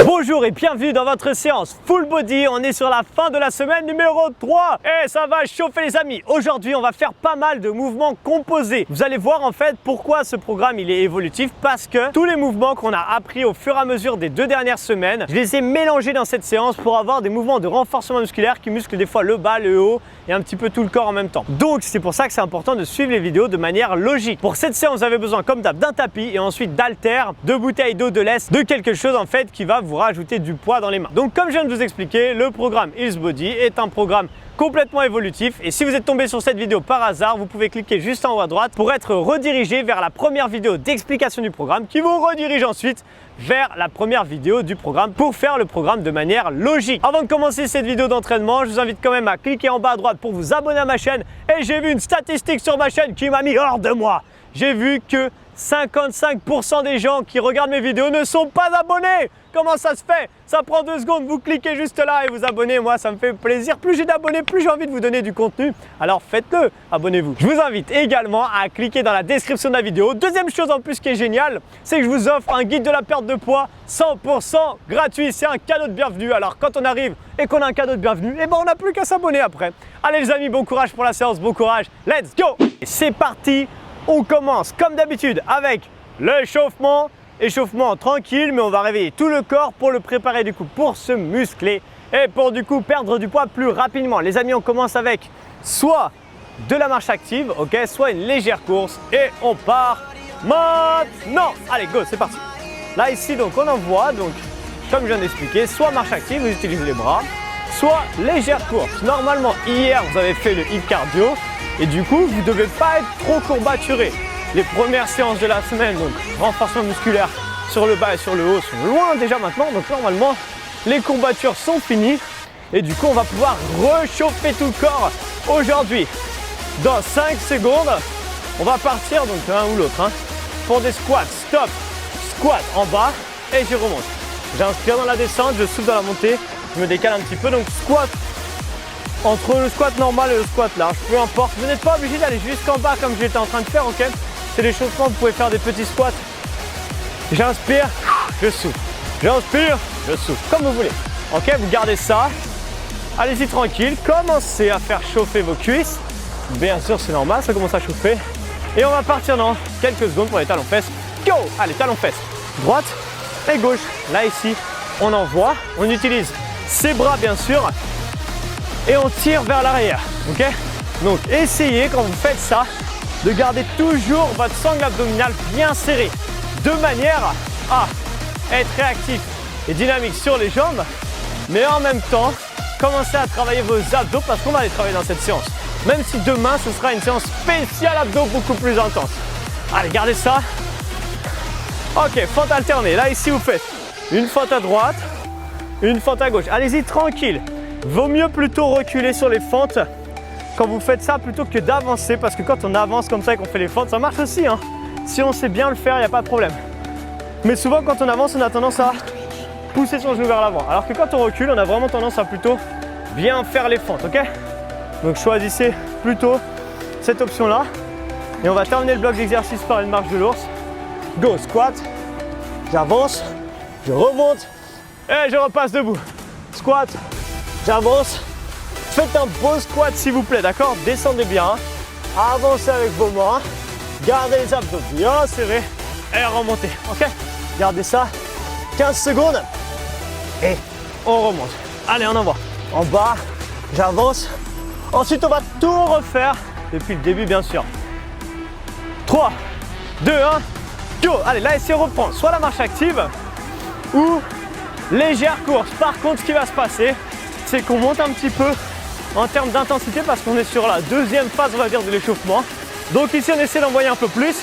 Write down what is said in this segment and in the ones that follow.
Bonjour et bienvenue dans votre séance Full Body. On est sur la fin de la semaine numéro 3 et ça va chauffer les amis. Aujourd'hui on va faire pas mal de mouvements composés. Vous allez voir en fait pourquoi ce programme il est évolutif, parce que tous les mouvements qu'on a appris au fur et à mesure des 2 dernières semaines, je les ai mélangés dans cette séance pour avoir des mouvements de renforcement musculaire qui musclent des fois le bas, le haut et un petit peu tout le corps en même temps. Donc c'est pour ça que c'est important de suivre les vidéos de manière logique. Pour cette séance vous avez besoin comme d'hab d'un tapis et ensuite d'haltères, de bouteilles d'eau, de lest, de quelque chose en fait qui va vous rajouter du poids dans les mains. Donc comme je viens de vous expliquer, le programme Hills Body est un programme complètement évolutif et si vous êtes tombé sur cette vidéo par hasard, vous pouvez cliquer juste en haut à droite pour être redirigé vers la première vidéo d'explication du programme qui vous redirige ensuite vers la première vidéo du programme pour faire le programme de manière logique. Avant de commencer cette vidéo d'entraînement, je vous invite quand même à cliquer en bas à droite pour vous abonner à ma chaîne et j'ai vu une statistique sur ma chaîne qui m'a mis hors de moi. J'ai vu que 55% des gens qui regardent mes vidéos ne sont pas abonnés. Comment ça se fait? Ça prend 2 secondes, vous cliquez juste là et vous abonnez. Moi, ça me fait plaisir. Plus j'ai d'abonnés, plus j'ai envie de vous donner du contenu. Alors faites-le, abonnez-vous. Je vous invite également à cliquer dans la description de la vidéo. Deuxième chose en plus qui est géniale, c'est que je vous offre un guide de la perte de poids 100% gratuit. C'est un cadeau de bienvenue. Alors quand on arrive et qu'on a un cadeau de bienvenue, eh ben, on n'a plus qu'à s'abonner après. Allez les amis, bon courage pour la séance, bon courage. Let's go! Et c'est parti. On commence comme d'habitude avec l'échauffement. Échauffement tranquille, mais on va réveiller tout le corps pour le préparer du coup pour se muscler et pour du coup perdre du poids plus rapidement. Les amis, on commence avec soit de la marche active, ok, soit une légère course et on part maintenant. Allez, go, c'est parti. Là ici, donc on envoie, donc comme je viens d'expliquer, soit marche active, vous utilisez les bras, soit légère course. Normalement, hier, vous avez fait le hit cardio et du coup, vous ne devez pas être trop courbaturé. Les premières séances de la semaine, donc renforcement musculaire sur le bas et sur le haut, sont loin déjà maintenant. Donc normalement, les courbatures sont finies. Et du coup, on va pouvoir réchauffer tout le corps aujourd'hui. Dans 5 secondes, on va partir, donc l'un ou l'autre, pour des squats. Stop, squat en bas et je remonte. J'inspire dans la descente, je souffle dans la montée, je me décale un petit peu. Donc squat entre le squat normal et le squat large, peu importe. Vous n'êtes pas obligé d'aller jusqu'en bas comme j'étais en train de faire, ok? C'est l'échauffement, vous pouvez faire des petits squats. J'inspire, je souffle. J'inspire, je souffle. Comme vous voulez. Ok, vous gardez ça. Allez-y tranquille. Commencez à faire chauffer vos cuisses. Bien sûr, c'est normal, ça commence à chauffer. Et on va partir dans quelques secondes pour les talons-fesses. Go! Allez, talons-fesses. Droite et gauche. Là, ici, on envoie. On utilise ses bras, bien sûr. Et on tire vers l'arrière. Ok? Donc, essayez quand vous faites ça de garder toujours votre sangle abdominale bien serrée, de manière à être réactif et dynamique sur les jambes, mais en même temps, commencez à travailler vos abdos parce qu'on va les travailler dans cette séance. Même si demain, ce sera une séance spéciale abdos beaucoup plus intense. Allez, gardez ça. Ok, fente alternée. Là, ici, vous faites une fente à droite, une fente à gauche. Allez-y tranquille. Vaut mieux plutôt reculer sur les fentes quand vous faites ça plutôt que d'avancer, parce que quand on avance comme ça et qu'on fait les fentes, ça marche aussi. Si on sait bien le faire, il n'y a pas de problème. Mais souvent quand on avance, on a tendance à pousser son genou vers l'avant. Alors que quand on recule, on a vraiment tendance à plutôt bien faire les fentes, ok? Donc choisissez plutôt cette option-là. Et on va terminer le bloc d'exercice par une marche de l'ours. Go, squat. J'avance, je remonte et je repasse debout. Squat, j'avance. Faites un beau squat s'il vous plaît, d'accord? Descendez bien, avancez avec vos mains, gardez les abdos bien serrés et remontez, ok? Gardez ça, 15 secondes et on remonte. Allez, on envoie. En bas, j'avance. Ensuite, on va tout refaire depuis le début, bien sûr. 3, 2, 1, go! Allez, là, ici, on reprend soit la marche active ou légère course. Par contre, ce qui va se passer, c'est qu'on monte un petit peu en termes d'intensité parce qu'on est sur la deuxième phase, on va dire, de l'échauffement. Donc ici, on essaie d'envoyer un peu plus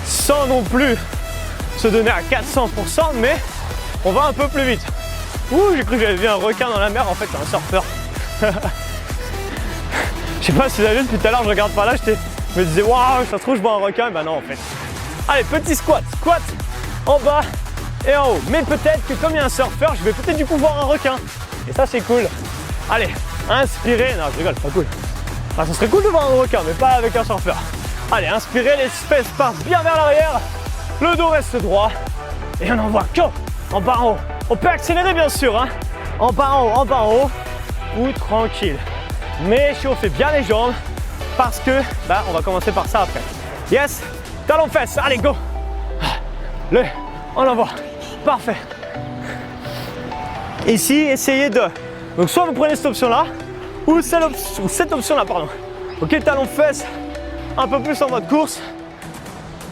sans non plus se donner à 400%, mais on va un peu plus vite. Ouh, j'ai cru que j'avais vu un requin dans la mer, en fait, c'est un surfeur. Je sais pas si vous avez vu, depuis tout à l'heure, je regarde par là, je me disais, waouh, ça se trouve, je vois un requin, ben non, en fait. Allez, petit squat, squat en bas et en haut. Mais peut-être que comme il y a un surfeur, je vais peut-être du coup voir un requin. Et ça, c'est cool. Allez, inspirez. Non, je rigole, c'est pas cool. Enfin, ça serait cool de voir un requin, mais pas avec un surfeur. Allez, inspirez, les fesses partent bien vers l'arrière. Le dos reste droit. Et on envoie. Go! en bas en haut. On peut accélérer bien sûr, hein. En bas en haut, ou tranquille. Mais chauffez bien les jambes parce que, on va commencer par ça après. Yes, talons fesses, allez go. On envoie, parfait. Ici, essayez de, donc soit vous prenez cette option là, ou cette option là, pardon. Ok, talons fesses, un peu plus en mode course.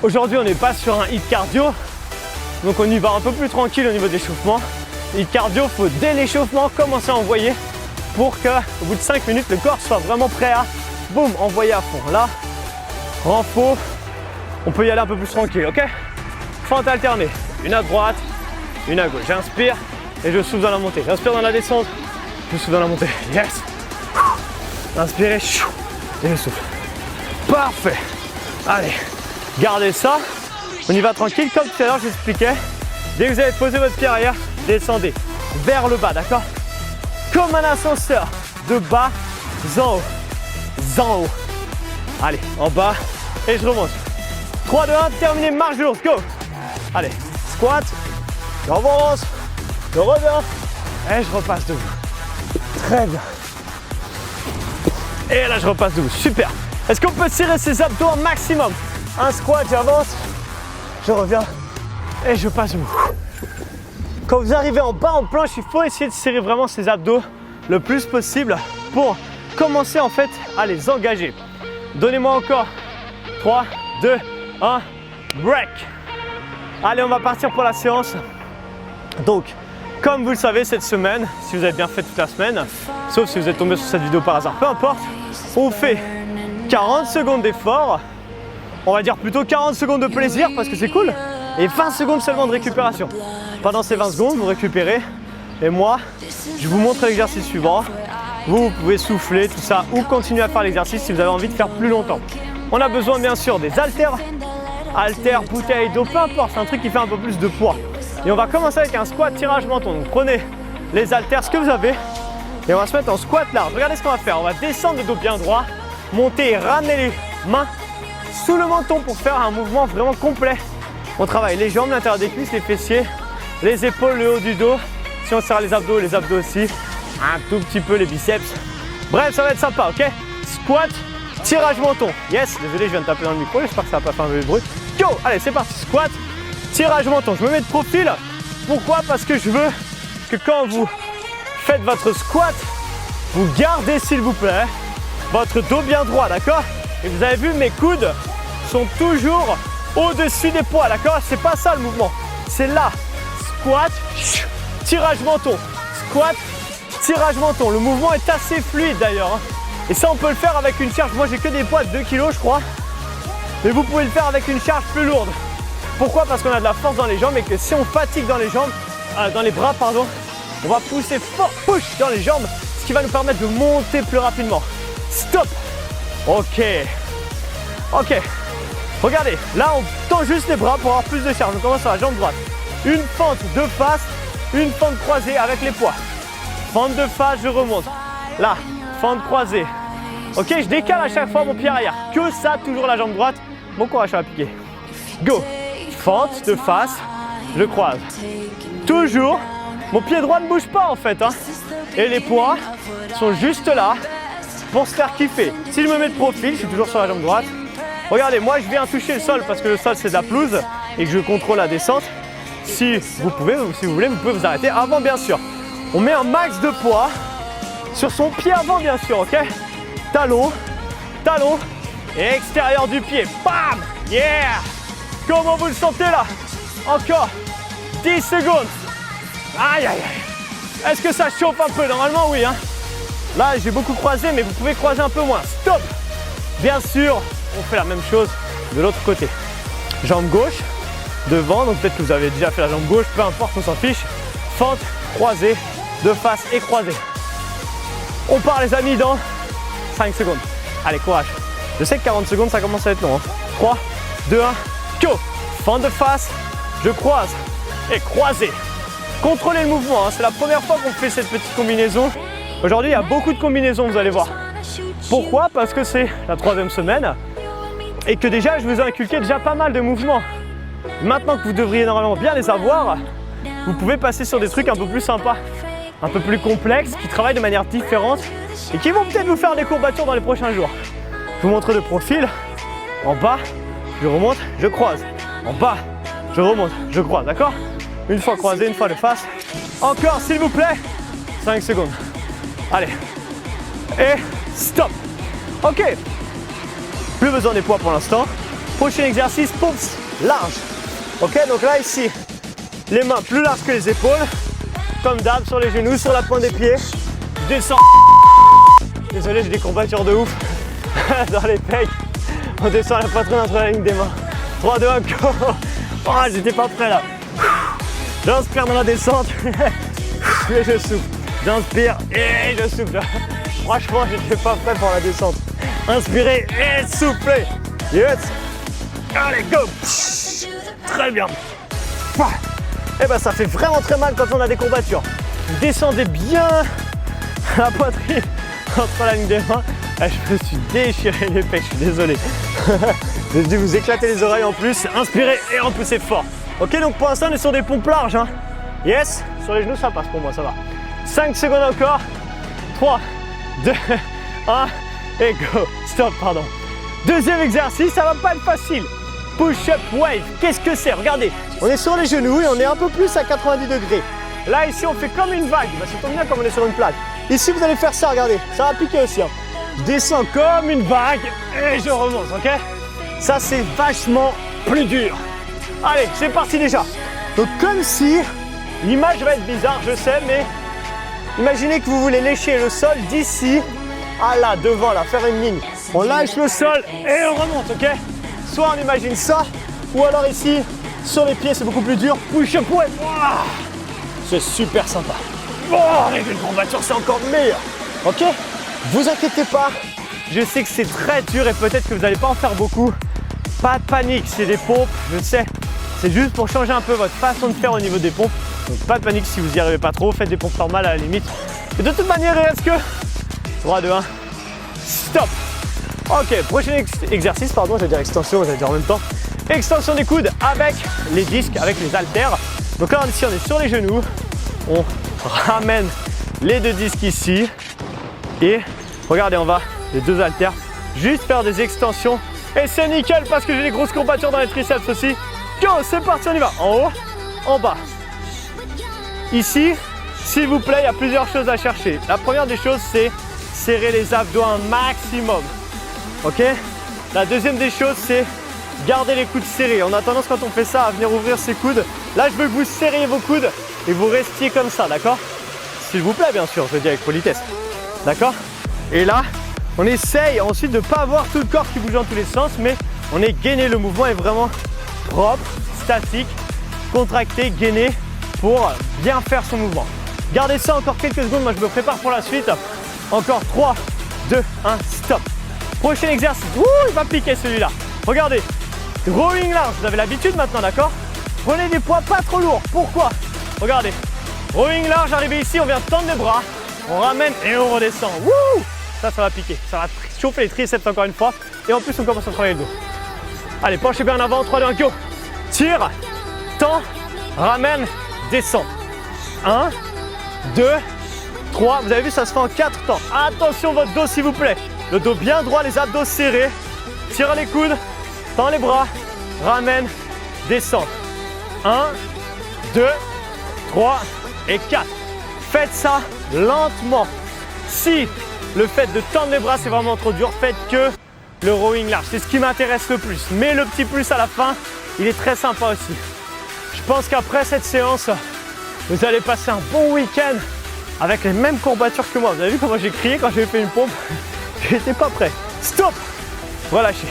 Aujourd'hui, on n'est pas sur un hit cardio, donc on y va un peu plus tranquille au niveau de l'échauffement. Hit cardio, il faut dès l'échauffement commencer à envoyer pour qu'au bout de 5 minutes, le corps soit vraiment prêt à, boum, envoyer à fond. Là, renfort, on peut y aller un peu plus tranquille, ok? Fente alternée, une à droite, une à gauche. J'inspire et je souffle dans la montée. J'inspire dans la descente, je souffle dans la montée. Yes! Inspirez et je souffle. Parfait! Allez, gardez ça. On y va tranquille, comme tout à l'heure j'expliquais. Dès que vous avez posé votre pied arrière, descendez vers le bas, d'accord? Comme un ascenseur, de bas en haut. Allez, en bas et je remonte. 3, 2, 1, terminé, marche de l'ours, go! Allez, squat, j'avance, je reviens et je repasse debout. Très bien. Et là, je repasse debout, super. Est-ce qu'on peut tirer ses abdos un maximum? Un squat, j'avance, je reviens et je passe debout. Quand vous arrivez en bas en planche, il faut essayer de serrer vraiment ses abdos le plus possible pour commencer en fait à les engager. Donnez-moi encore 3, 2, 1, break. Allez, on va partir pour la séance. Donc, comme vous le savez, cette semaine, si vous avez bien fait toute la semaine, sauf si vous êtes tombé sur cette vidéo par hasard, peu importe, on fait 40 secondes d'effort, on va dire plutôt 40 secondes de plaisir parce que c'est cool, et 20 secondes seulement de récupération. Pendant ces 20 secondes, vous récupérez, et moi, je vous montre l'exercice suivant. Vous pouvez souffler, tout ça, ou continuer à faire l'exercice si vous avez envie de faire plus longtemps. On a besoin bien sûr des haltères, bouteilles d'eau, peu importe, c'est un truc qui fait un peu plus de poids. Et on va commencer avec un squat tirage menton. Donc prenez les haltères, ce que vous avez, et on va se mettre en squat large. Regardez ce qu'on va faire, on va descendre le dos bien droit, monter et ramener les mains sous le menton pour faire un mouvement vraiment complet. On travaille les jambes, l'intérieur des cuisses, les fessiers, les épaules, le haut du dos. Si on serre les abdos aussi, un tout petit peu les biceps. Bref, ça va être sympa, ok? Squat, tirage menton. Yes, désolé, je viens de taper dans le micro, j'espère que ça va pas faire un peu de bruit. Go! Allez, c'est parti, squat, tirage menton. Je me mets de profil. Pourquoi? Parce que je veux que quand vous faites votre squat, vous gardez, s'il vous plaît, votre dos bien droit, d'accord? Et vous avez vu, mes coudes sont toujours au-dessus des poids, d'accord? C'est pas ça le mouvement, c'est là. Squat, tirage menton. Squat, tirage menton. Le mouvement est assez fluide d'ailleurs. Et ça, on peut le faire avec une charge. Moi, j'ai que des poids de 2 kg, je crois. Mais vous pouvez le faire avec une charge plus lourde. Pourquoi? Parce qu'on a de la force dans les jambes et que si on fatigue dans les jambes, dans les bras, pardon, on va pousser fort, push dans les jambes, ce qui va nous permettre de monter plus rapidement. Stop. Ok. Regardez, là, on tend juste les bras pour avoir plus de charge. On commence sur la jambe droite. Une fente de face, une fente croisée avec les poids. Fente de face, je remonte. Là, fente croisée. Ok, je décale à chaque fois mon pied arrière. Que ça, toujours la jambe droite. Bon courage, ça va piquer. Go. Fente de face, je croise. Toujours. Mon pied droit ne bouge pas en fait. Et les poids sont juste là pour se faire kiffer. Si je me mets de profil, je suis toujours sur la jambe droite. Regardez, moi je viens toucher le sol parce que le sol c'est de la pelouse et que je contrôle la descente. Si vous pouvez, ou si vous voulez, vous pouvez vous arrêter avant bien sûr. On met un max de poids sur son pied avant bien sûr, ok? Talon, et extérieur du pied. Bam! Yeah! Comment vous le sentez là? Encore 10 secondes. Aïe, aïe, aïe. Est-ce que ça chauffe un peu? Normalement oui, hein? Là j'ai beaucoup croisé, mais vous pouvez croiser un peu moins. Stop! Bien sûr, on fait la même chose de l'autre côté. Jambe gauche, devant, donc peut-être que vous avez déjà fait la jambe gauche, peu importe, on s'en fiche. Fente, croisée, de face et croisée. On part les amis dans 5 secondes. Allez, courage. Je sais que 40 secondes, ça commence à être long. 3, 2, 1, go! Fente de face, je croise et croisée. Contrôlez le mouvement, c'est la première fois qu'on fait cette petite combinaison. Aujourd'hui, il y a beaucoup de combinaisons, vous allez voir. Pourquoi? Parce que c'est la 3e semaine et que déjà, je vous ai inculqué déjà pas mal de mouvements. Maintenant que vous devriez normalement bien les avoir, vous pouvez passer sur des trucs un peu plus sympas, un peu plus complexes, qui travaillent de manière différente et qui vont peut-être vous faire des courbatures dans les prochains jours. Je vous montre de profil. En bas, je remonte, je croise. En bas, je remonte, je croise, d'accord? Une fois croisé, une fois de face. Encore, s'il vous plaît. 5 secondes. Allez. Et stop. Ok. Plus besoin des poids pour l'instant. Prochain exercice, pompes large. Ok, donc là, ici, les mains plus larges que les épaules. Comme d'hab, sur les genoux, sur la pointe des pieds. Descends. Désolé, j'ai des courbatures de ouf dans les pecs. On descend la poitrine entre la ligne des mains. 3, 2, 1, go. Oh, j'étais pas prêt là. J'inspire dans la descente et je souffle. J'inspire et je souffle. Franchement, j'étais pas prêt pour la descente. Inspirez et soufflez. Yes. Allez, go. Très bien. Et ben ça fait vraiment très mal quand on a des courbatures. Descendez bien la poitrine entre la ligne des mains. Je me suis déchiré les pecs, je suis désolé. J'ai dû vous éclater les oreilles en plus. Inspirez et repoussez fort. Ok, donc pour l'instant on est sur des pompes larges. Hein. Yes, sur les genoux ça passe pour moi, ça va. 5 secondes encore. 3, 2, 1 et go. Stop, pardon. Deuxième exercice, ça va pas être facile. Push-up wave, qu'est-ce que c'est? Regardez, on est sur les genoux et on est un peu plus à 90 degrés. Là, ici, on fait comme une vague. Bah, ça tombe bien comme on est sur une plaque. Ici, vous allez faire ça, regardez, ça va piquer aussi. Hein. Je descends comme une vague et je remonte, ok? Ça, c'est vachement plus dur. Allez, c'est parti déjà. Donc, comme si, l'image va être bizarre, je sais, mais imaginez que vous voulez lécher le sol d'ici à là, devant, là, faire une ligne. On lâche le sol et on remonte, ok? Soit on imagine ça, ou alors ici, sur les pieds, c'est beaucoup plus dur. Push-up wave. C'est super sympa. Avec une courbature, c'est encore meilleur. Ok? Vous inquiétez pas. Je sais que c'est très dur et peut-être que vous n'allez pas en faire beaucoup. Pas de panique, c'est des pompes, je sais. C'est juste pour changer un peu votre façon de faire au niveau des pompes. Donc pas de panique si vous n'y arrivez pas trop. Faites des pompes normales à la limite. Et de toute manière, il reste que 3, 2, 1. Stop. Ok, prochain exercice, pardon, j'allais dire extension, j'allais dire en même temps. Extension des coudes avec les disques, avec les haltères. Donc là, ici, on est sur les genoux. On ramène les deux disques ici. Et regardez, on va, les deux haltères, juste faire des extensions. Et c'est nickel parce que j'ai des grosses courbatures dans les triceps aussi. Go, c'est parti, on y va. En haut, en bas. Ici, s'il vous plaît, il y a plusieurs choses à chercher. La première des choses, c'est serrer les abdos un maximum. Ok? La deuxième des choses, c'est garder les coudes serrés. On a tendance quand on fait ça à venir ouvrir ses coudes. Là, je veux que vous serriez vos coudes et vous restiez comme ça, d'accord? S'il vous plaît, bien sûr, je le dis avec politesse. D'accord? Et là, on essaye ensuite de ne pas avoir tout le corps qui bouge dans tous les sens, mais on est gainé. Le mouvement est vraiment propre, statique, contracté, gainé pour bien faire son mouvement. Gardez ça encore quelques secondes. Moi, je me prépare pour la suite. Encore 3, 2, 1, stop. Prochain exercice. Ouh, il va piquer celui-là. Regardez. Rowing large. Vous avez l'habitude maintenant, d'accord? Prenez des poids pas trop lourds. Pourquoi? Regardez. Rowing large, arrivé ici, on vient tendre les bras. On ramène et on redescend. Wouh! Ça va piquer. Ça va chauffer les triceps encore une fois. Et en plus, on commence à travailler le dos. Allez, penchez bien en avant. 3, 2, 1, go. Tire. Tend. Ramène. Descend. 1, 2, 3. Vous avez vu, ça se fait en 4 temps. Attention, votre dos, s'il vous plaît. Le dos bien droit, les abdos serrés. Tire les coudes. Tend les bras. Ramène. Descend. 1, 2, 3 et 4. Faites ça lentement. Si le fait de tendre les bras c'est vraiment trop dur, faites que le rowing large. C'est ce qui m'intéresse le plus. Mais le petit plus à la fin, il est très sympa aussi. Je pense qu'après cette séance, vous allez passer un bon week-end avec les mêmes courbatures que moi. Vous avez vu comment j'ai crié quand j'ai fait une pompe? J'étais pas prêt. Stop! Relâchez.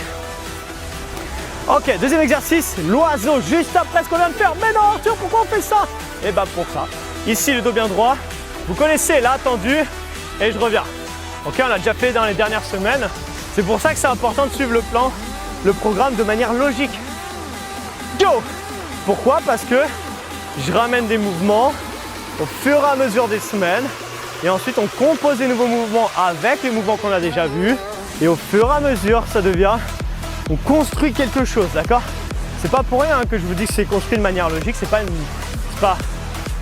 Ok, deuxième exercice, l'oiseau, juste après ce qu'on vient de faire. Mais non, Arthur, pourquoi on fait ça? Et bah pour ça. Ici, le dos bien droit. Vous connaissez, là, tendu. Et je reviens. Ok, on l'a déjà fait dans les dernières semaines. C'est pour ça que c'est important de suivre le programme de manière logique. Go! Pourquoi? Parce que je ramène des mouvements au fur et à mesure des semaines. Et ensuite, on compose des nouveaux mouvements avec les mouvements qu'on a déjà vus. Et au fur et à mesure, ça devient... On construit quelque chose, d'accord? C'est pas pour rien que je vous dis que c'est construit de manière logique. C'est pas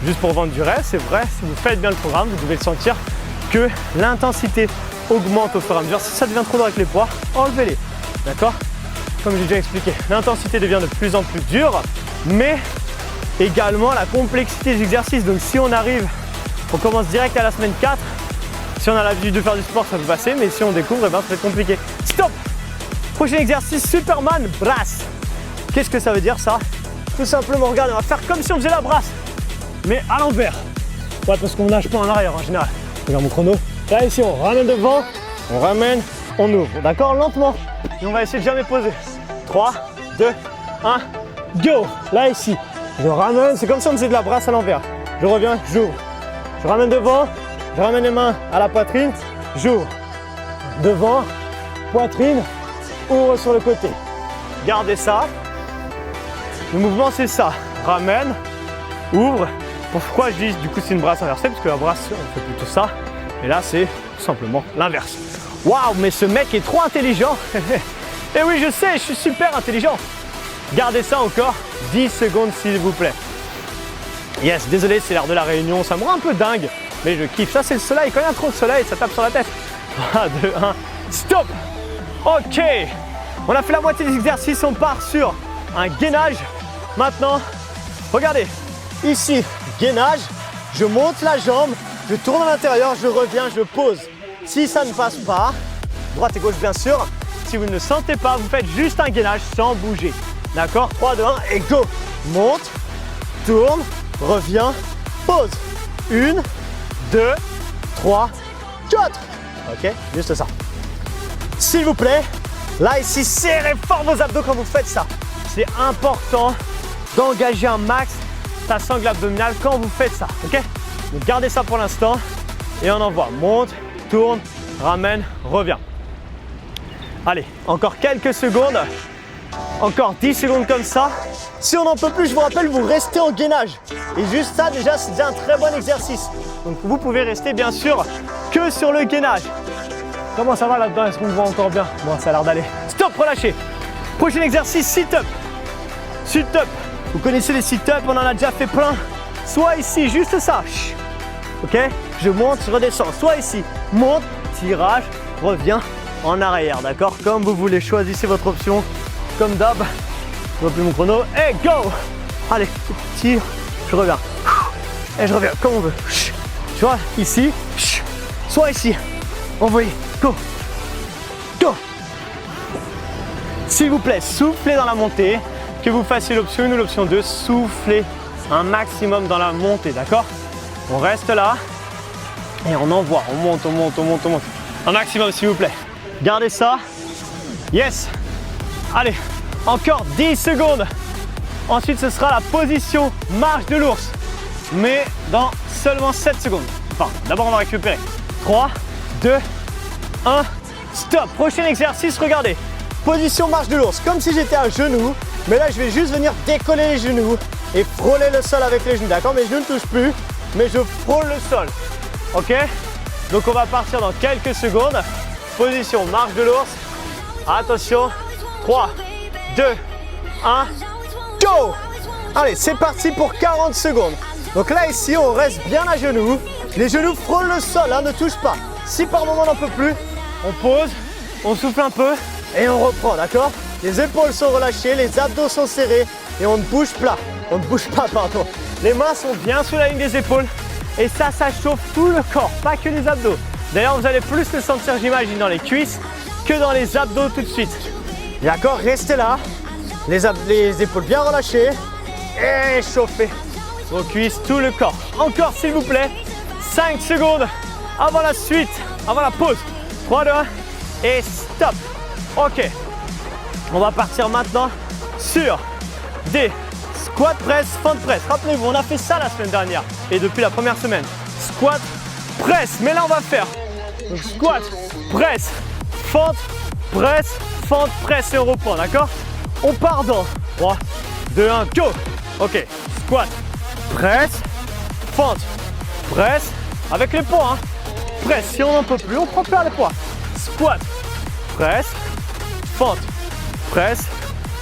Juste pour vendre du rêve, c'est vrai, si vous faites bien le programme, vous devez le sentir que l'intensité augmente au fur et à mesure. Si ça devient trop dur avec les poids, enlevez-les. D'accord? Comme j'ai déjà expliqué, l'intensité devient de plus en plus dure, mais également la complexité des exercices. Donc si on arrive, on commence direct à la semaine 4, si on a l'habitude de faire du sport, ça peut passer, mais si on découvre, eh ben, ça va être compliqué. Stop! Prochain exercice, Superman brasse. Qu'est-ce que ça veut dire ça? Tout simplement, regarde, on va faire comme si on faisait la brasse, mais à l'envers. Ouais, parce qu'on nage pas en arrière en général. Regarde mon chrono. Là, ici, on ramène devant, on ramène, on ouvre. D'accord? Lentement. Et on va essayer de jamais poser. 3, 2, 1, go! Là, ici, je ramène, c'est comme si on faisait de la brasse à l'envers. Je reviens, j'ouvre. Je ramène devant, je ramène les mains à la poitrine, j'ouvre. Devant, poitrine, ouvre sur le côté. Gardez ça. Le mouvement, c'est ça. Ramène, ouvre. Pourquoi je dis du coup c'est une brasse inversée? Parce que la brasse, on fait plutôt ça. Et là, c'est tout simplement l'inverse. Waouh, mais ce mec est trop intelligent. Et oui, je sais, je suis super intelligent. Gardez ça encore 10 secondes, s'il vous plaît. Yes, désolé, c'est l'heure de la réunion. Ça me rend un peu dingue, mais je kiffe. Ça, c'est le soleil. Quand il y a trop de soleil, ça tape sur la tête. 3, 2, 1, stop! Ok, on a fait la moitié des exercices. On part sur un gainage. Maintenant, regardez. Ici, gainage. Je monte la jambe. Je tourne à l'intérieur. Je reviens, je pose. Si ça ne passe pas, droite et gauche, bien sûr. Si vous ne le sentez pas, vous faites juste un gainage sans bouger. D'accord? 3, 2, 1 et go! Monte, tourne, reviens, pause. 1, 2, 3, 4. Ok? Juste ça. S'il vous plaît, là ici, serrez fort vos abdos quand vous faites ça. C'est important d'engager un max ta sangle abdominale quand vous faites ça. Ok? Donc gardez ça pour l'instant et on envoie. Monte, tourne, ramène, reviens. Allez, encore quelques secondes. Encore 10 secondes comme ça. Si on n'en peut plus, je vous rappelle, vous restez en gainage. Et juste ça, déjà, c'est déjà un très bon exercice. Donc vous pouvez rester bien sûr que sur le gainage. Comment ça va là-dedans? Est-ce qu'on me voit encore bien? Bon, ça a l'air d'aller. Stop, relâchez. Prochain exercice, sit-up. Sit-up. Vous connaissez les sit-up, on en a déjà fait plein. Soit ici, juste ça. Ok? Je monte, je redescends. Soit ici, monte, tirage, reviens en arrière. D'accord? Comme vous voulez, choisissez votre option. Comme d'hab. Je vois plus mon chrono. Et go! Allez, tire, je reviens. Et je reviens comme on veut. Tu vois, ici, soit ici. Envoyez, go! Go! S'il vous plaît, soufflez dans la montée. Que vous fassiez l'option 1 ou l'option 2, soufflez un maximum dans la montée, d'accord? On reste là et on envoie. On monte, on monte, on monte, on monte. Un maximum, s'il vous plaît. Gardez ça. Yes! Allez, encore 10 secondes. Ensuite, ce sera la position marche de l'ours, mais dans seulement 7 secondes. Enfin, d'abord, on va récupérer. 3, 2, 1, stop. Prochain exercice, regardez. Position marche de l'ours, comme si j'étais à genoux, mais là, je vais juste venir décoller les genoux et frôler le sol avec les genoux. D'accord? Mes genoux ne touchent plus, mais je frôle le sol. Ok? Donc, on va partir dans quelques secondes. Position marche de l'ours. Attention. 3, 2, 1, go! Allez, c'est parti pour 40 secondes. Donc là, ici, on reste bien à genoux. Les genoux frôlent le sol, hein, ne touche pas. Si par moment on n'en peut plus, on pose, on souffle un peu et on reprend, d'accord? Les épaules sont relâchées, les abdos sont serrés et on ne bouge pas. On ne bouge pas, pardon. Les mains sont bien sous la ligne des épaules et ça chauffe tout le corps, pas que les abdos. D'ailleurs, vous allez plus le sentir, j'imagine, dans les cuisses que dans les abdos tout de suite. D'accord, restez là, les épaules bien relâchées et chauffez vos cuisses, tout le corps. Encore s'il vous plaît, 5 secondes avant la suite, avant la pause. 3, 2, 1 et stop. Ok, on va partir maintenant sur des squat press, fente press. Rappelez-vous, on a fait ça la semaine dernière et depuis la première semaine. Squat, press, mais là on va faire donc, squat, press, fente, press et on reprend, d'accord? On part dans 3, 2, 1, go! Ok, squat, press, fente, press, avec les poids, hein? Press, si on n'en peut plus, on prend pas les poids. Squat, press, fente, press,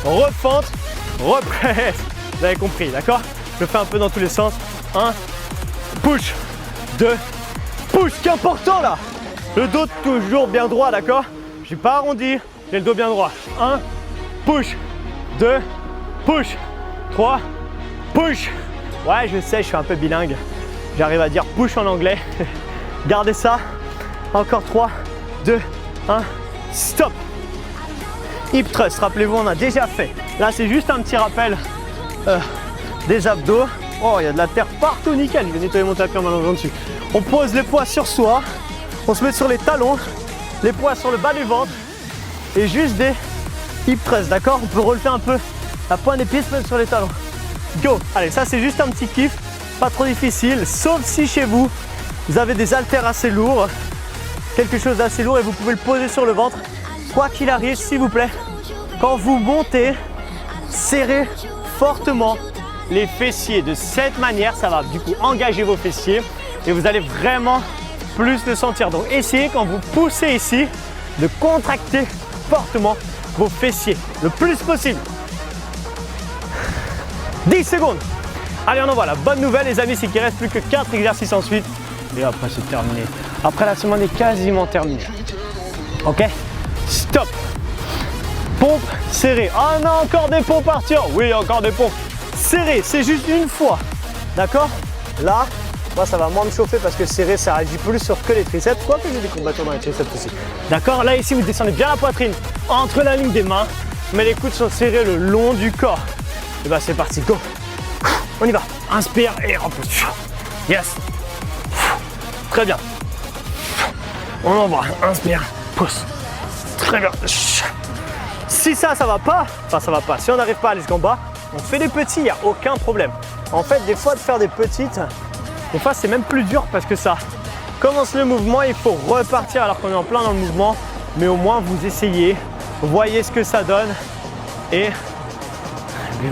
refente, repress. Vous avez compris, d'accord? Je le fais un peu dans tous les sens. 1, push, 2, push. Ce qui est important là, le dos toujours bien droit, d'accord? Je n'ai pas arrondi, j'ai le dos bien droit. 1, push, 2, push, 3, push. Ouais, je sais, je suis un peu bilingue. J'arrive à dire push en anglais. Gardez ça. Encore 3, 2, 1, stop. Hip thrust, rappelez-vous, on a déjà fait. Là, c'est juste un petit rappel des abdos. Oh, il y a de la terre partout, nickel. Je vais nettoyer mon tapis en m'allongeant dessus. On pose les poids sur soi. On se met sur les talons, les poids sur le bas du ventre et juste des hip thrusts, d'accord? On peut relever un peu la pointe des pieds, se mettre sur les talons. Go! Allez, ça c'est juste un petit kiff, pas trop difficile, sauf si chez vous, vous avez des haltères assez lourds, quelque chose d'assez lourd et vous pouvez le poser sur le ventre. Quoi qu'il arrive, s'il vous plaît, quand vous montez, serrez fortement les fessiers. De cette manière, ça va du coup engager vos fessiers et vous allez vraiment plus le sentir. Donc essayez quand vous poussez ici de contracter fortement vos fessiers le plus possible. 10 secondes. Allez, on envoie. La bonne nouvelle les amis, c'est qu'il ne reste plus que 4 exercices ensuite et après c'est terminé. Après la semaine est quasiment terminée. Ok, stop. Pompe serrée. Ah non, encore des pompes Arthur. Oui, encore des pompes serrées. C'est juste une fois. D'accord? Là, moi ça va moins me chauffer parce que serré ça agit plus sur que les triceps. Quoi que j'ai des courbatures dans les triceps aussi. D'accord? Là ici vous descendez bien la poitrine entre la ligne des mains, mais les coudes sont serrés le long du corps. Et bah c'est parti, go! On y va. Inspire et repousse. Yes. Très bien. On envoie. Inspire, pousse. Très bien. Si ça va pas, enfin ça va pas. Si on n'arrive pas à aller jusqu'en bas, on fait des petits, il n'y a aucun problème. En fait, des fois de faire des petites, des fois c'est même plus dur parce que ça commence le mouvement, il faut repartir alors qu'on est en plein dans le mouvement. Mais au moins vous essayez, vous voyez ce que ça donne et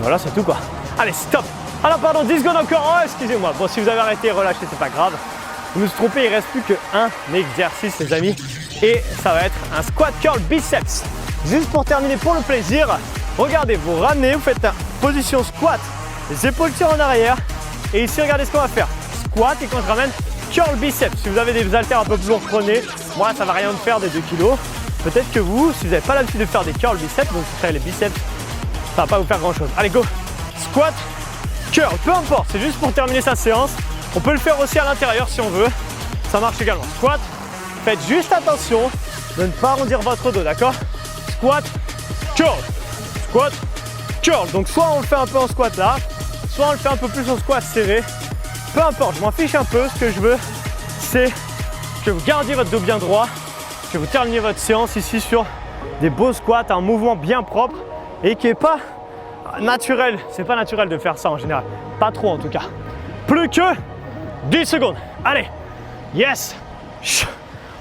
voilà, c'est tout quoi. Allez, stop. Alors pardon, 10 secondes encore. Oh, excusez-moi. Bon, si vous avez arrêté, relâchez, c'est pas grave. Vous me trompez, il reste plus qu'un exercice les amis. Et ça va être un squat curl biceps. Juste pour terminer pour le plaisir, regardez, vous ramenez, vous faites une position squat, les épaules tirent en arrière. Et ici, regardez ce qu'on va faire. Squat et quand je ramène, curl biceps. Si vous avez des haltères un peu plus lourds, prenez. Moi, ça va rien me faire des 2 kilos. Peut-être que vous, si vous n'avez pas l'habitude de faire des curl biceps, donc vous ferez les biceps, ça va pas vous faire grand chose. Allez, go! Squat, curl, peu importe, c'est juste pour terminer sa séance. On peut le faire aussi à l'intérieur si on veut. Ça marche également. Squat, faites juste attention de ne pas arrondir votre dos, d'accord? Squat, curl, squat, curl. Donc soit on le fait un peu en squat là, soit on le fait un peu plus en squat serré. Peu importe, je m'en fiche un peu. Ce que je veux, c'est que vous gardiez votre dos bien droit, que vous terminiez votre séance ici sur des beaux squats, un mouvement bien propre et qui n'est pas naturel. C'est pas naturel de faire ça en général. Pas trop en tout cas. Plus que 10 secondes. Allez. Yes.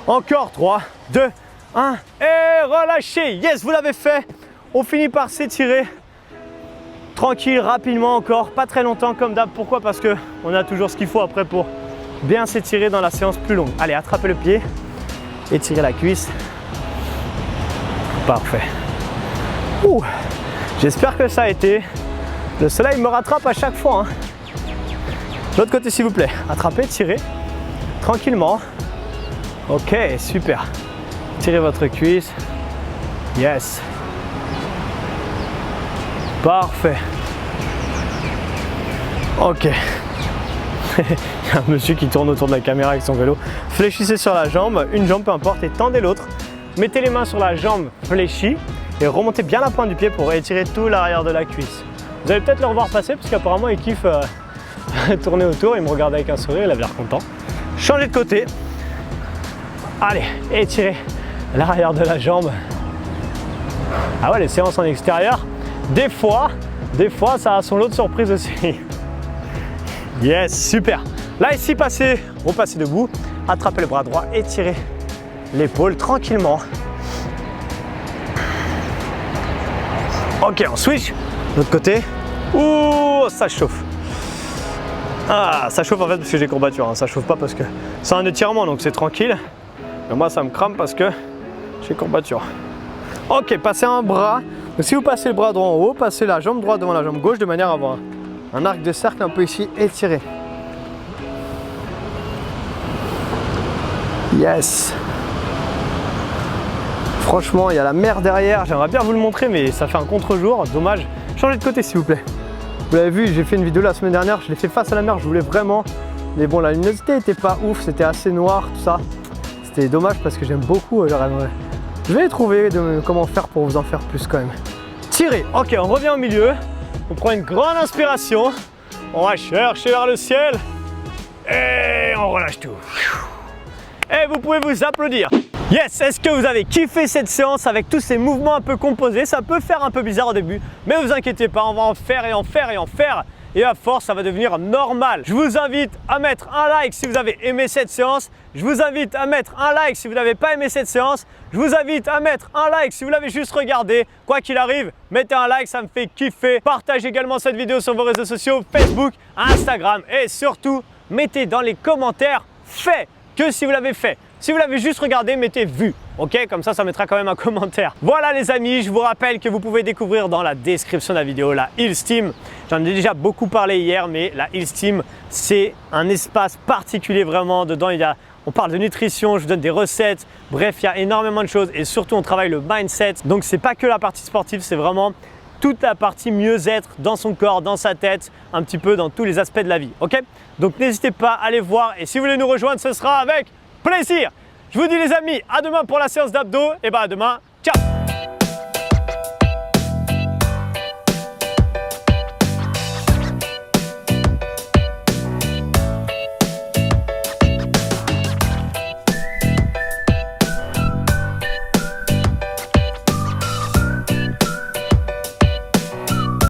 Encore 3, 2, 1. Et relâchez. Yes, vous l'avez fait. On finit par s'étirer. Tranquille, rapidement encore. Pas très longtemps comme d'hab. Pourquoi? Parce qu'on a toujours ce qu'il faut après pour bien s'étirer dans la séance plus longue. Allez, attrapez le pied. Étirez la cuisse. Parfait. Ouh. J'espère que ça a été. Le soleil me rattrape à chaque fois. Hein. De l'autre côté, s'il vous plaît. Attrapez, tirez. Tranquillement. Ok, super. Tirez votre cuisse. Yes. Parfait. Ok. Il y a un monsieur qui tourne autour de la caméra avec son vélo. Fléchissez sur la jambe, une jambe peu importe, et tendez l'autre. Mettez les mains sur la jambe fléchie et remontez bien la pointe du pied pour étirer tout l'arrière de la cuisse. Vous allez peut-être le revoir passer parce qu'apparemment il kiffe tourner autour. Il me regarde avec un sourire, il avait l'air content. Changez de côté. Allez, étirez l'arrière de la jambe. Ah ouais, les séances en extérieur, des fois ça a son lot de surprises aussi. Yes, super. Là ici, repassez debout, attrapez le bras droit, étirez l'épaule tranquillement. Ok, on switch. De l'autre côté. Ouh, ça chauffe. Ah, ça chauffe en fait parce que j'ai courbature. Hein. Ça chauffe pas parce que c'est un étirement, donc c'est tranquille. Mais moi, ça me crame parce que j'ai courbature. Ok, passez un bras. Donc, si vous passez le bras droit en haut, passez la jambe droite devant la jambe gauche de manière à avoir un arc de cercle un peu ici étiré. Yes. Franchement, il y a la mer derrière. J'aimerais bien vous le montrer, mais ça fait un contre-jour. Dommage. Changez de côté, s'il vous plaît. Vous l'avez vu, j'ai fait une vidéo la semaine dernière. Je l'ai fait face à la mer. Je voulais vraiment. Mais bon, la luminosité n'était pas ouf. C'était assez noir, tout ça. C'était dommage parce que j'aime beaucoup. Je vais trouver comment faire pour vous en faire plus quand même. Tirez. Ok, on revient au milieu. On prend une grande inspiration. On va chercher vers le ciel. Et on relâche tout. Et vous pouvez vous applaudir. Yes, est-ce que vous avez kiffé cette séance avec tous ces mouvements un peu composés? Ça peut faire un peu bizarre au début, mais ne vous inquiétez pas, on va en faire et en faire et en faire. Et à force, ça va devenir normal. Je vous invite à mettre un like si vous avez aimé cette séance. Je vous invite à mettre un like si vous n'avez pas aimé cette séance. Je vous invite à mettre un like si vous l'avez juste regardé. Quoi qu'il arrive, mettez un like, ça me fait kiffer. Partagez également cette vidéo sur vos réseaux sociaux, Facebook, Instagram. Et surtout, mettez dans les commentaires fait que si vous l'avez fait. Si vous l'avez juste regardé, mettez vu, ok? Comme ça mettra quand même un commentaire. Voilà les amis, je vous rappelle que vous pouvez découvrir dans la description de la vidéo la Hills Team. J'en ai déjà beaucoup parlé hier, mais la Hills Team, c'est un espace particulier vraiment. Dedans, on parle de nutrition, je vous donne des recettes. Bref, il y a énormément de choses et surtout, on travaille le mindset. Donc, c'est pas que la partie sportive, c'est vraiment toute la partie mieux-être dans son corps, dans sa tête, un petit peu dans tous les aspects de la vie, ok? Donc, n'hésitez pas à aller voir et si vous voulez nous rejoindre, ce sera avec plaisir. Je vous dis les amis, à demain pour la séance d'abdos et à demain, ciao.